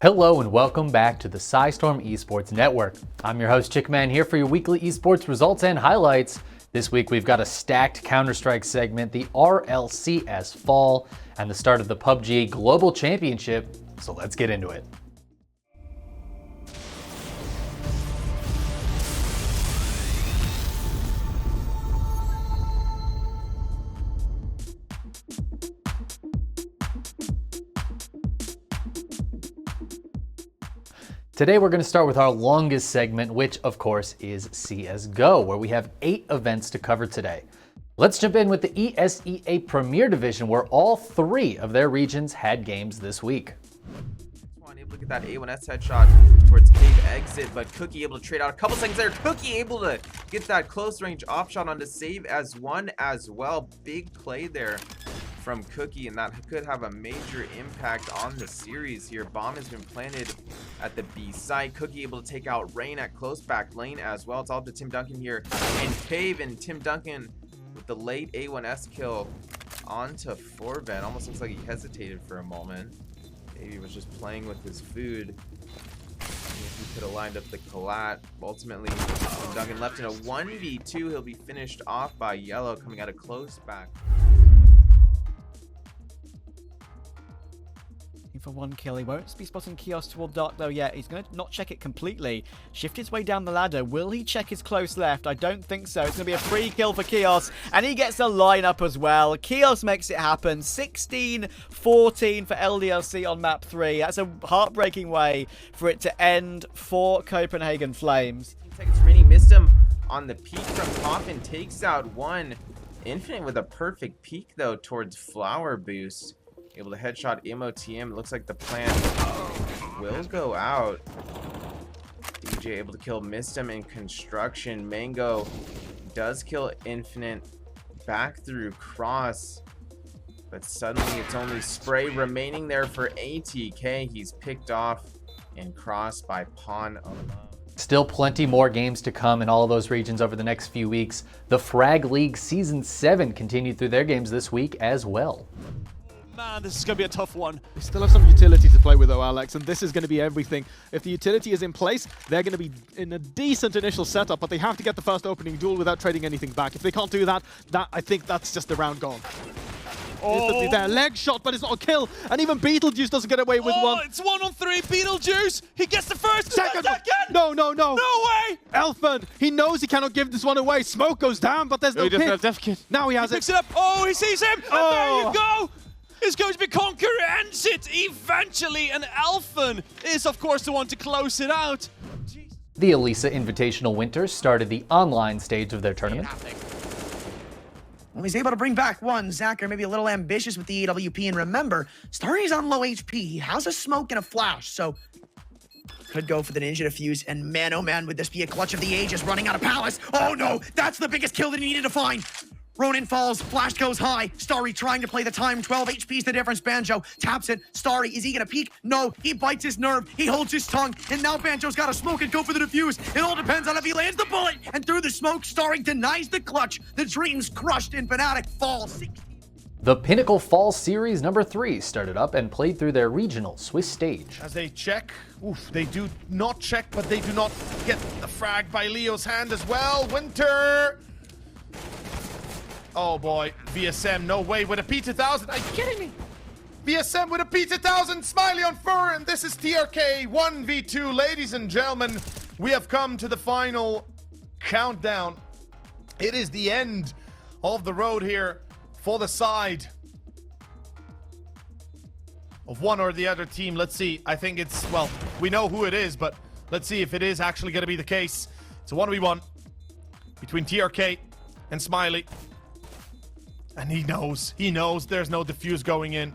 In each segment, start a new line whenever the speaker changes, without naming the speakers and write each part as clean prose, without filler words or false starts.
Hello and welcome back to the PSISTORM Esports Network. I'm your host Chickenman here for your weekly esports results and highlights. This week we've got a stacked Counter-Strike segment, the RLCS Fall, and the start of the PUBG Global Championship, so let's get into it. Today we're going to start with our longest segment, which of course is CSGO, where we have 8 events to cover today. Let's jump in with the ESEA Premier Division, where all 3 of their regions had games this week.
Able to get that A1S headshot towards cave exit, but Cookie able to trade out a couple seconds there. Cookie able to get that close range off shot on to save as one as well. Big play there from Cookie, and that could have a major impact on the series here. Bomb has been planted at the B site. Cookie able to take out Rain at close back lane as well. It's all up to Tim Duncan here in cave, and Tim Duncan with the late A1S kill onto Forven. Almost looks like he hesitated for a moment. Maybe he was just playing with his food. He could have lined up the collat. Ultimately, Tim Duncan left in a 1v2. He'll be finished off by Yellow coming out of close back.
For one kill. He won't be spotting Kios toward dark though yet. He's going to not check it completely. Shift his way down the ladder. Will he check his close left? I don't think so. It's going to be a free kill for Kios, and he gets a lineup as well. Kios makes it happen. 16-14 for LDLC on map 3. That's a heartbreaking way for it to end for Copenhagen Flames.
15 seconds remaining. Missed him on the peak from Coffin. Takes out one. Infinite with a perfect peek though towards Flower Boost. Able to headshot MOTM. Looks like the plan will go out. DJ able to kill Mistem in construction. Mango does kill Infinite back through Cross, but suddenly it's only Spray remaining there for ATK. He's picked off and Cross by Pawn alone.
Still plenty more games to come in all of those regions over the next few weeks. The Frag League Season 7 continued through their games this week as well.
Man, this is going to be a tough one.
They still have some utility to play with though, Alex, and this is going to be everything. If the utility is in place, they're going to be in a decent initial setup, but they have to get the first opening duel without trading anything back. If they can't do that, I think that's just the round gone. Instantly there, leg shot, but it's not a kill, and even Beetlejuice doesn't get away with one.
It's 1-on-3, Beetlejuice! He gets the first,
second!
No!
No way! Elfman, he knows he cannot give this one away. Smoke goes down, but there's no hit. Now he has
Picks it up. Oh, he sees him, and there you go! It's going to be Conqueror ends it eventually, and Elfman is of course the one to close it out. Jeez.
The Elisa Invitational Winter started the online stage of their tournament.
Well, he's able to bring back one. Zacher maybe a little ambitious with the AWP, and remember, Starry's on low HP. He has a smoke and a flash, so could go for the Ninja Defuse, and man, oh man, would this be a clutch of the ages running out of Palace? Oh no, that's the biggest kill that he needed to find. Ronin falls, flash goes high. Starry trying to play the time. 12 HP's the difference. Banjo taps it. Starry, is he gonna peek? No, he bites his nerve. He holds his tongue, and now Banjo's gotta smoke and go for the defuse. It all depends on if he lands the bullet. And through the smoke, Starry denies the clutch. The dreams crushed in Fnatic fall.
The Pinnacle Fall Series number 3 started up and played through their regional Swiss stage.
As they check, they do not check, but they do not get the frag by Leo's hand as well. Winter. Oh boy, VSM, no way, with a P2000, are you kidding me? VSM with a P2000, Smiley on fur, and this is TRK 1v2. Ladies and gentlemen, we have come to the final countdown. It is the end of the road here for the side of one or the other team. Let's see, I think it's, well, we know who it is, but let's see if it is actually going to be the case. It's a 1v1 between TRK and Smiley. And he knows there's no defuse going in.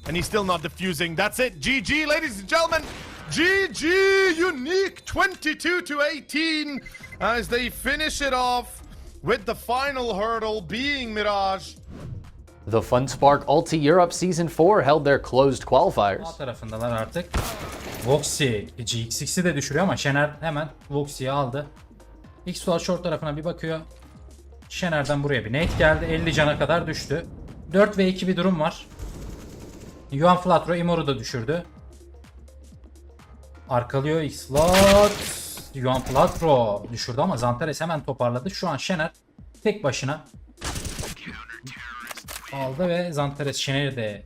And he's still not defusing. That's it. GG, ladies and gentlemen. GG Unique 22-18 as they finish it off with the final hurdle being Mirage.
The FunSpark Ulti Europe Season 4 held their closed qualifiers.
Sağ tarafındalar artık. Voxy, GXX'i de düşürüyor ama Şener hemen Voxy'yi aldı. X-Sual short tarafına bir bakıyor. Şener'den buraya bir nade geldi. 50 cana kadar düştü. 4 ve 2 bir durum var. Yuan Flatro Imor'u da düşürdü. Arkalıyor X-Lot. Yuan Platro düşürdü ama Zantares hemen toparladı. Şu an Şener tek başına aldı ve Zantares Şener'i de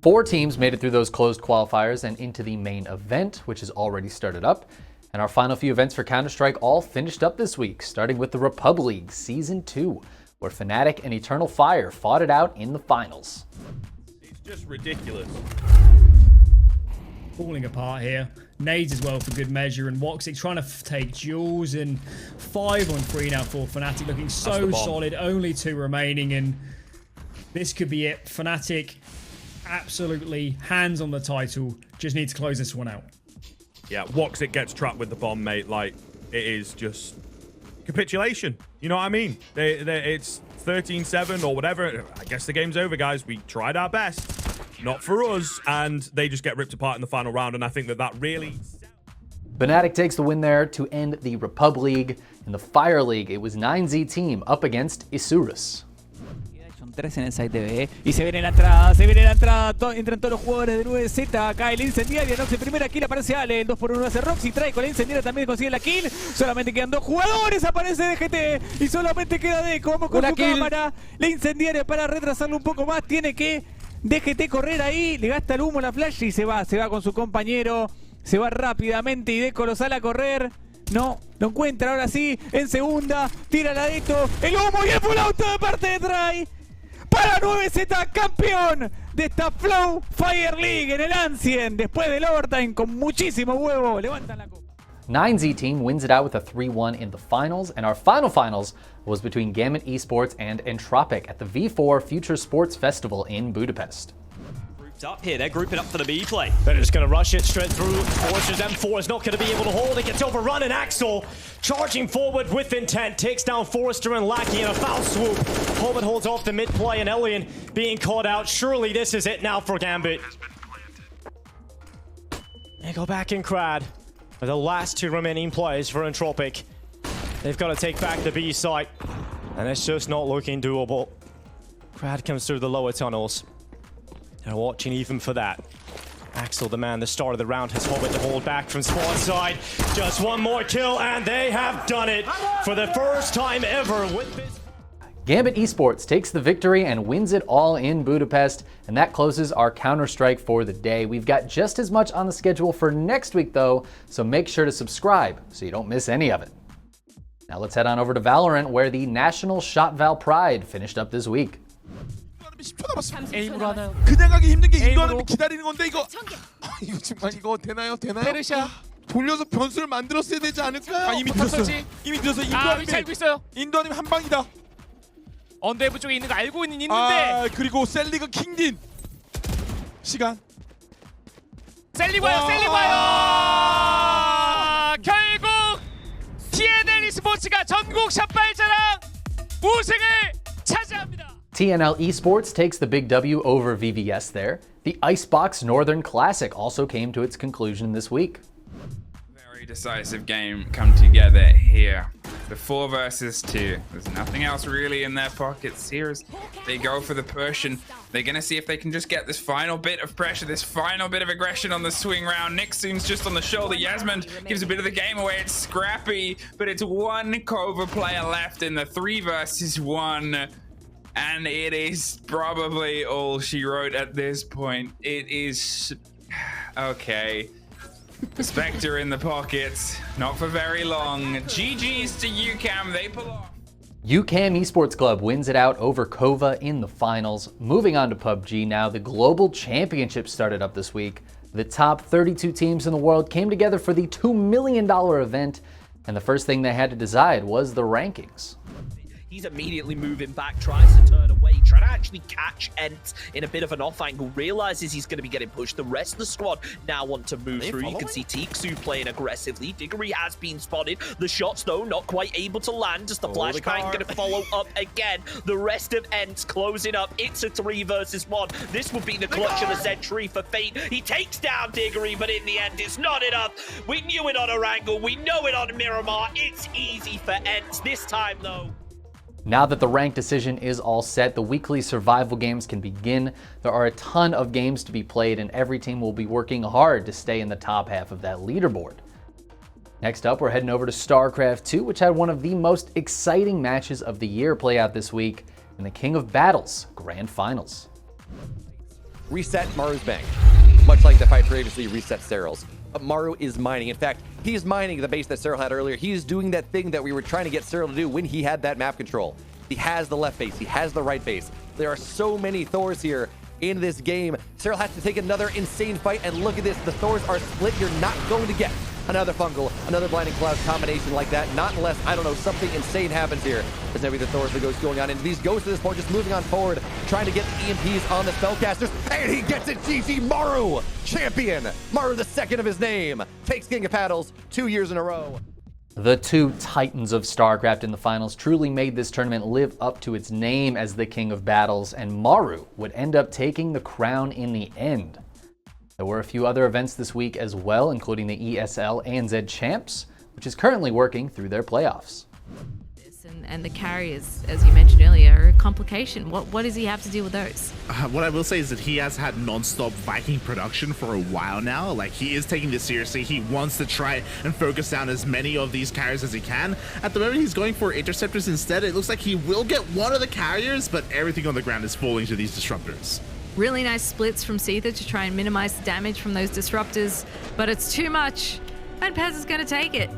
4 teams made it through those closed qualifiers and into the main event, which has already started up. And our final few events for Counter-Strike all finished up this week, starting with the Republic League Season 2, where Fnatic and Eternal Fire fought it out in the finals.
It's just ridiculous.
Falling apart here. Nades as well for good measure, and Woxic trying to take Jules, and 5-on-3 now for Fnatic, looking so solid. Only 2 remaining, and this could be it. Fnatic absolutely hands on the title. Just need to close this one out.
Yeah, Woxic gets trapped with the bomb, mate. Like, it is just capitulation. You know what I mean? It's 13-7 or whatever. I guess the game's over, guys. We tried our best. Not for us. And they just get ripped apart in the final round. And I think that really...
Fnatic takes the win there to end the Republic League. In the Fire League, it was 9Z team up against Isurus.
Son 3 en el site de B. Y se viene la entrada, entran todos los jugadores de 9Z. Acá el incendiario, Nox en primera kill, aparece Ale, el 2x1 hace Roxy, trae con la incendiaria también consigue la kill. Solamente quedan 2 jugadores, aparece DGT y solamente queda Deco. Vamos con su cámara. La incendiaria para retrasarlo un poco más, tiene que DGT correr ahí, le gasta el humo la flash y se va con su compañero. Se va rápidamente y Deco lo sale a correr. No, lo encuentra ahora sí, en segunda, tira la Deco, el humo y el full auto de parte de Try. Para 9Z, campeón de esta Flow Fire League en el Ancien. Después del overtime con muchísimo huevo, levantan la copa.
9Z team wins it out with a 3-1 in the finals, and our finals was between Gambit Esports and Entropic at the V4 Future Sports Festival in Budapest.
Up here, they're grouping up for the B play. They're just going to rush it straight through. Forrester's M4 is not going to be able to hold. It gets overrun, and Axel charging forward with intent takes down Forrester and Lackey in a foul swoop. Holman holds off the mid play, and Elian being caught out. Surely this is it now for Gambit. They go back in Crad. The last 2 remaining players for Entropic. They've got to take back the B site, and it's just not looking doable. Crad comes through the lower tunnels. They're watching even for that. Axel, the man, the start of the round, has Hobbit to hold back from spawn side. Just one more kill, and they have done it for the first time ever with this.
Gambit Esports takes the victory and wins it all in Budapest, and that closes our Counter-Strike for the day. We've got just as much on the schedule for next week, though, so make sure to subscribe so you don't miss any of it. Now let's head on over to Valorant, where the National Shot Val Pride finished up this week.
10초 남았습니다. 에임으로 하나요? 그냥 가기 힘든 게 인도하는 기다리는 건데 이거 이거 정말 이거 되나요? 페르시아 돌려서 변수를 만들었어야 되지 않을까요? 이미 늦었어요. 이미 늦어서 인도하님 알고 있어요. 인도하님 한 방이다. 언데브 쪽에 있는 거 알고 있는데. 그리고 셀리가 킹딘 시간. 셀리 봐요. 결국 TNL e스포츠가 전국 샷발 자랑 우승을 차지합니다.
TNL Esports takes the big W over VVS there. The Icebox Northern Classic also came to its conclusion this week.
Very decisive game come together here. The 4 versus 2. There's nothing else really in their pockets here as they go for the push, and they're going to see if they can just get this final bit of pressure, this final bit of aggression on the swing round. Nixon's just on the shoulder. Yasmin gives a bit of the game away. It's scrappy, but it's 1 Cova player left in the 3 versus 1. And it is probably all she wrote at this point. It is... okay. The Spectre in the pockets. Not for very long. GG's to UCAM. They pull off.
UCAM Esports Club wins it out over Kova in the finals. Moving on to PUBG now, the Global Championship started up this week. The top 32 teams in the world came together for the $2 million event, and the first thing they had to decide was the rankings.
He's immediately moving back, tries to turn away, trying to actually catch Ent in a bit of an off angle, realizes he's going to be getting pushed. The rest of the squad now want to move through. You can see Tiksu playing aggressively. Diggory has been spotted. The shots, though, not quite able to land. Just the flashbang going to follow up again. The rest of Ent's closing up. It's a 3 versus 1. This would be the clutch of the century for Fate. He takes down Diggory, but in the end, it's not enough. We knew it on Erangel. We know it on Miramar. It's easy for Ent. This time, though,
Now that the rank decision is all set, the weekly survival games can begin. There are a ton of games to be played, and every team will be working hard to stay in the top half of that leaderboard. Next up, we're heading over to Starcraft 2, which had one of the most exciting matches of the year play out this week in the King of Battles Grand Finals.
Reset Maru's bank, much like the fight previously reset Cyril's. But Maru is mining. In fact, he's mining the base that Cyril had earlier. He's doing that thing that we were trying to get Cyril to do when he had that map control. He has the left base. He has the right base. There are so many Thors here in this game. Cyril has to take another insane fight, and look at this. The Thors are split. You're not going to get another fungal, another blinding clouds combination like that, not unless, I don't know, something insane happens here. There's maybe the Thors, the ghosts going on, and these ghosts at this point just moving on forward, trying to get EMPs on the spellcasters, and he gets it. GG Maru, champion. Maru, the second of his name, takes King of Battles 2 years in a row.
The two titans of StarCraft in the finals truly made this tournament live up to its name as the King of Battles, and Maru would end up taking the crown in the end. There were a few other events this week as well, including the ESL ANZ Champs, which is currently working through their playoffs.
And the carriers, as you mentioned earlier, are a complication. What does he have to deal with those?
What I will say is that he has had non-stop Viking production for a while now. Like, he is taking this seriously. He wants to try and focus down as many of these carriers as he can. At the moment, he's going for interceptors instead. It looks like he will get one of the carriers, but everything on the ground is falling to these disruptors.
Really nice splits from Seether to try and minimize the damage from those disruptors, but it's too much, and Pez is going to take it.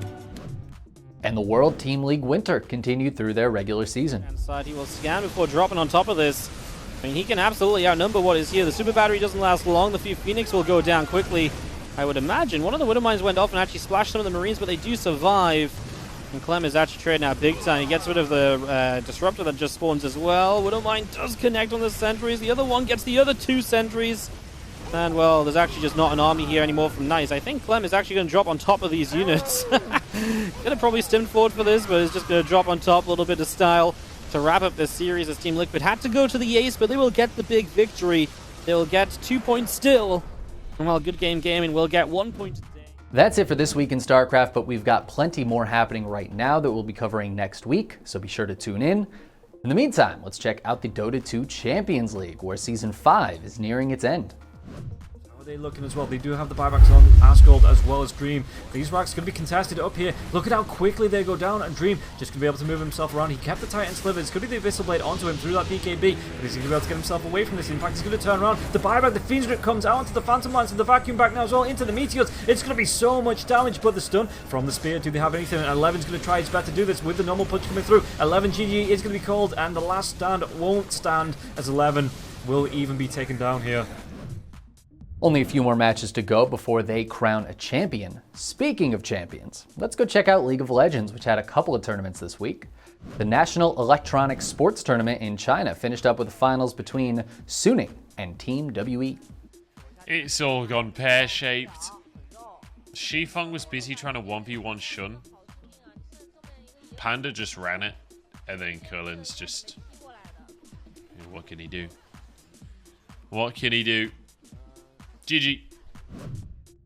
And the World Team League Winter continued through their regular season.
Inside, he will scan before dropping on top of this. I mean, he can absolutely outnumber what is here. The super battery doesn't last long. The few Phoenix will go down quickly. I would imagine one of the Widow Mines went off and actually splashed some of the Marines, but they do survive. And Clem is actually trading out big time. He gets rid of the disruptor that just spawns as well. Widow Mine does connect on the sentries. The other one gets the other two sentries. And, well, there's actually just not an army here anymore from Nice. I think Clem is actually going to drop on top of these units. Going to probably stem forward for this, but it's just going to drop on top, a little bit of style to wrap up this series as Team Liquid had to go to the ace, but they will get the big victory. They will get 2 points still. And, well, Good Game Gaming will get 1 point today.
That's it for this week in StarCraft, but we've got plenty more happening right now that we'll be covering next week, so be sure to tune in. In the meantime, let's check out the Dota 2 Champions League, where Season 5 is nearing its end.
How are they looking as well? They do have the buybacks on Asgold as well as Dream. These racks going to be contested up here. Look at how quickly they go down, and Dream just going to be able to move himself around. He kept the Titan Sliver. It's going to be the Abyssal Blade onto him through that BKB, but he's going to be able to get himself away from this. In fact, he's going to turn around. The buyback, the Fiend's Grip comes out into the Phantom Lance and the Vacuum back now as well into the Meteors. It's going to be so much damage, but the stun from the Spear. Do they have anything? And 11's going to try his best to do this with the normal punch coming through. 11 GG is going to be called, and the last stand won't stand as 11 will even be taken down here.
Only a few more matches to go before they crown a champion. Speaking of champions, let's go check out League of Legends, which had a couple of tournaments this week. The National Electronic Sports Tournament in China finished up with the finals between Suning and Team WE.
It's all gone pear-shaped. Shifeng was busy trying to 1v1 Shun. Panda just ran it, and then Cullen's just... what can he do? What can he do? GG.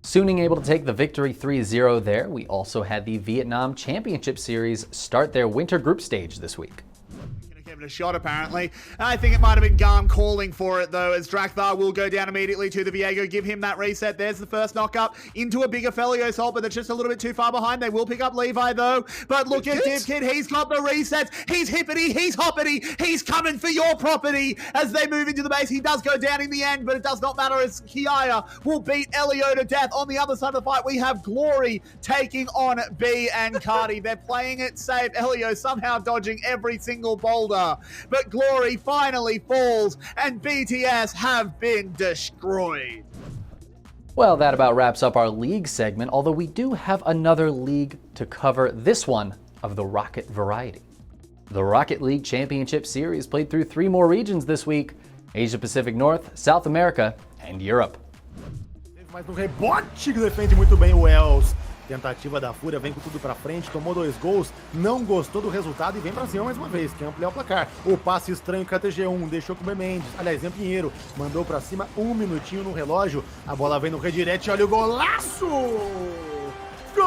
Suning able to take the victory 3-0 there. We also had the Vietnam Championship Series start their winter group stage this week.
Give it a shot, apparently. I think it might have been Garm calling for it, though, as Drakthar will go down immediately to the Viego, give him that reset. There's the first knock-up into a bigger Felios ult, but that's just a little bit too far behind. They will pick up Levi, though. But look at DivKid. He's got the resets. He's hippity. He's hoppity. He's coming for your property as they move into the base. He does go down in the end, but it does not matter as Kiaya will beat Elio to death. On the other side of the fight, we have Glory taking on B and Cardi. They're playing it safe. Elio somehow dodging every single boulder. But Glory finally falls, and BTS have been destroyed.
Well, that about wraps up our league segment, although we do have another league to cover, this one of the Rocket variety. The Rocket League Championship Series played through 3 more regions this week: Asia Pacific North, South America, and Europe.
Mas no rebote que defende muito bem o Els. Tentativa da Fúria, vem com tudo pra frente, tomou 2 gols, não gostou do resultado e vem pra cima mais uma vez, quer ampliar o placar. O passe estranho com a TG1, deixou com o Mendes, aliás, em Pinheiro, mandou pra cima, 1 minutinho no relógio, a bola vem no redirect, olha o golaço! Gol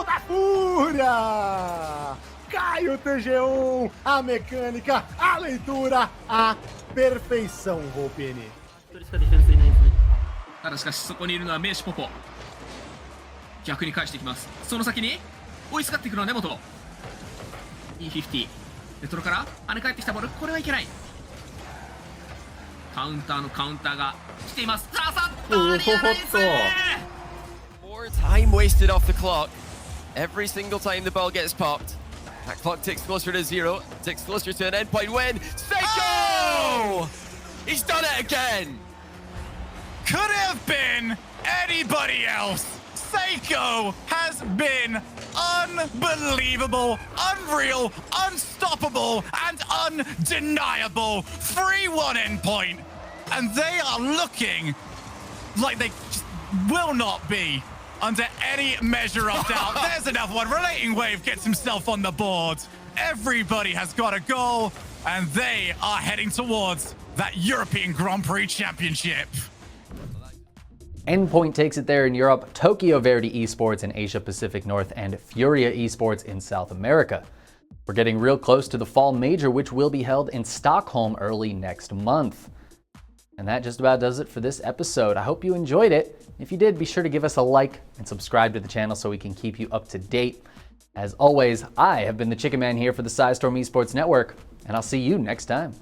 da Fúria! Caio TG1, a mecânica, a leitura, a perfeição, Volpini.
ただしかしそこにいるのは名手ポポ。逆に返していきます。その先に追いすがっていくのは根本。E50 レトロから跳ね返ってきたボール、これはいけない。カウンターのカウンターが来ています。刺さったー。
More time wasted off the clock. Every single time the ball gets popped. That clock ticks closer to 0, ticks closer to an endpoint win. Seiko! He's done it again!
Could have been anybody else. Seiko has been unbelievable, unreal, unstoppable, and undeniable. 3-1 endpoint. And they are looking like they just will not be under any measure of doubt. There's another one. Relating Wave gets himself on the board. Everybody has got a goal, and they are heading towards that European Grand Prix Championship.
Endpoint takes it there in Europe, Tokyo Verity Esports in Asia Pacific North, and Furia Esports in South America. We're getting real close to the fall major, which will be held in Stockholm early next month. And that just about does it for this episode. I hope you enjoyed it. If you did, be sure to give us a like and subscribe to the channel so we can keep you up to date. As always, I have been the Chickenman here for the PSISTORM Esports Network, and I'll see you next time.